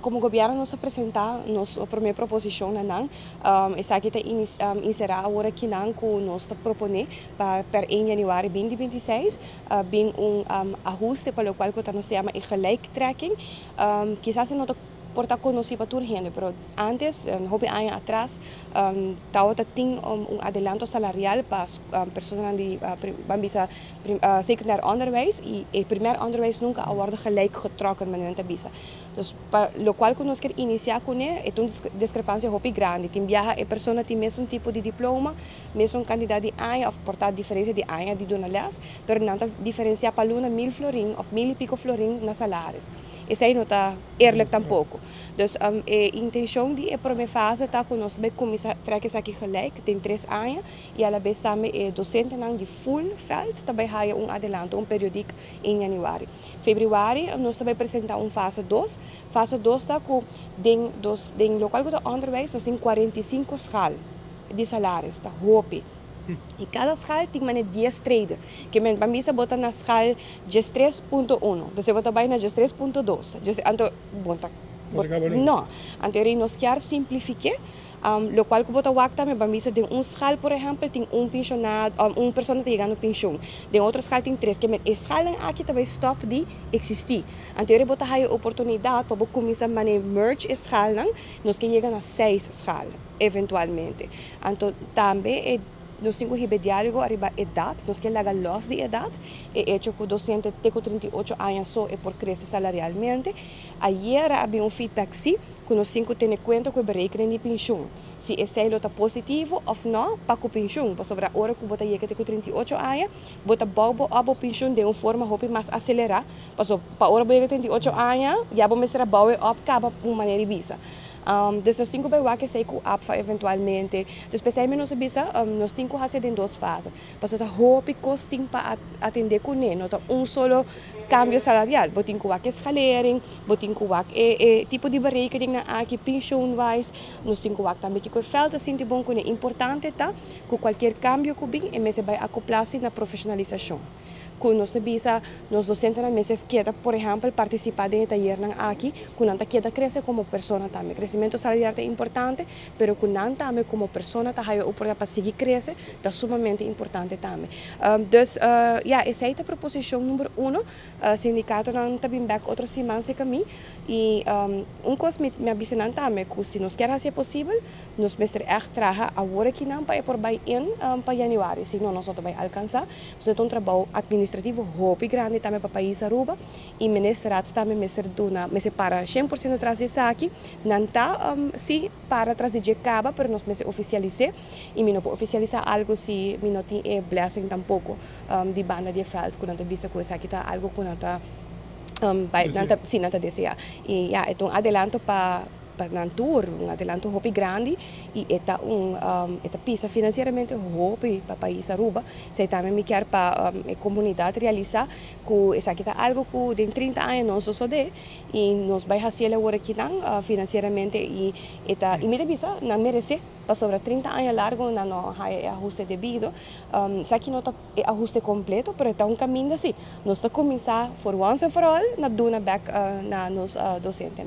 como governo nos apresentar nossa primeira proposição não essa que está inserar agora que não que nós proponer para 1 januário 2026 bem ajuste para o qual que nós chama gelijktrekking quizás não porta conocido para gente, pero antes, houve anos atrás, tinha adelanto salarial para pessoas die bisa secundair onderwijs e primair onderwijs nunca wordt gelijk getrokken met een bisa. Dus lo qual que nós quer iniciar com é uma discrepância hopi grande. Tem viaja é pessoa tem mesmo tipo de diploma, mesmo quantidade de anos, ou portar diferença de anos de dona las, pero não diferenciar para luna 1.000 florin ou 1.000 e pico florin na salários. Isso aí não está eerlijk tampouco. Dus a intenção de a primeira fase está com nós bem começar trekken aqui gelijk, tem 3 anos e ela bem também é docente não de full veld, também há adelanto periódico em januário. Fevereiro nós também apresentar fase 2. Fase 2 está com den local de onderwijs nós tem 45 escalas de salários, está hope. E cada escala tem 10 trades, que men pamisa bota na escala 3.1, você bota bem na 3.2. Então, não, anterior nós quer simplificar, lo qual que bota wakta me pamisa tem escala, por exemplo, tem pensionado, pessoa que chegando pensão, tem outra escala tem 3, que men escala aqui também stop de existir. Anterior bota a oportunidade para começar a merge escala, nós que chega na 6 escala, eventualmente. Então, também nós temos que diálogo arriba idade, nós queremos lagar los de idade, e hecho que 238 anos só é por crescer salarialmente. Ayer havia feedback sim, que nós temos que ter em conta com o berekening de pensão. Se esse está positivo ou não, para a pensão, para sobre a hora que você chega com 38 anos, você bouba a pensão de uma forma mais acelerada, para a hora que você 38 anos, já vamos trabalhar acaba de uma maneira visa. Dus nós temos que ver que sei que APFA eventualmente, especialmente nós bisa, nós temos que fazer em 2 fases. Para nós hope costing para atender com ele, não solo cambio salarial, mas temos que ver que escalering, temos que ver que tipo de berekening na aqui pension-wise, nós temos que ver também que o feld assim de bom com ele. Importante tá que qualquer cambio que vem, e mesmo vai acoplar-se na profissionalização. Com nós bisa, nós docentes na mesa queda, por exemplo, participar de taller aqui, com nanta queda crescer como pessoa também. Crescimento salarial é importante, pero com nanta também como pessoa tá hayo oportunidade para seguir crescer, tá sumamente importante também. Dus essa é a proposição número 1. Sindicato não tá bem back outra semana se caminho e coisa me avisam também que se nós quer fazer possível, nós mestre echt traga agora que não para por bem para januário, senão nós só vai alcançar, você tem um trabalho administrativo hopi grande também para o país Aruba e o ministério também me para 100% atrás disso aqui não está sim para atrás de caba pero nós me oficializar e me não oficializar algo se me não tem blessing tampouco de banda de feld quando vista coisa aqui está algo quando está sim não está desejar e então adelanto para tour, adelanto hopi grande e eta pisa financeiramente hopi para país Aruba. Se também me quer para a comunidade realizar que essa aqui tá algo que em 30 anos não só de e nós vai fazer agora aqui não financeiramente e me pisa não merece para sobre 30 anos largo não há ajuste devido. Se aqui não tá ajuste completo, pero está caminho assim. Nós está começar for once and for all na duna back na nos docentes.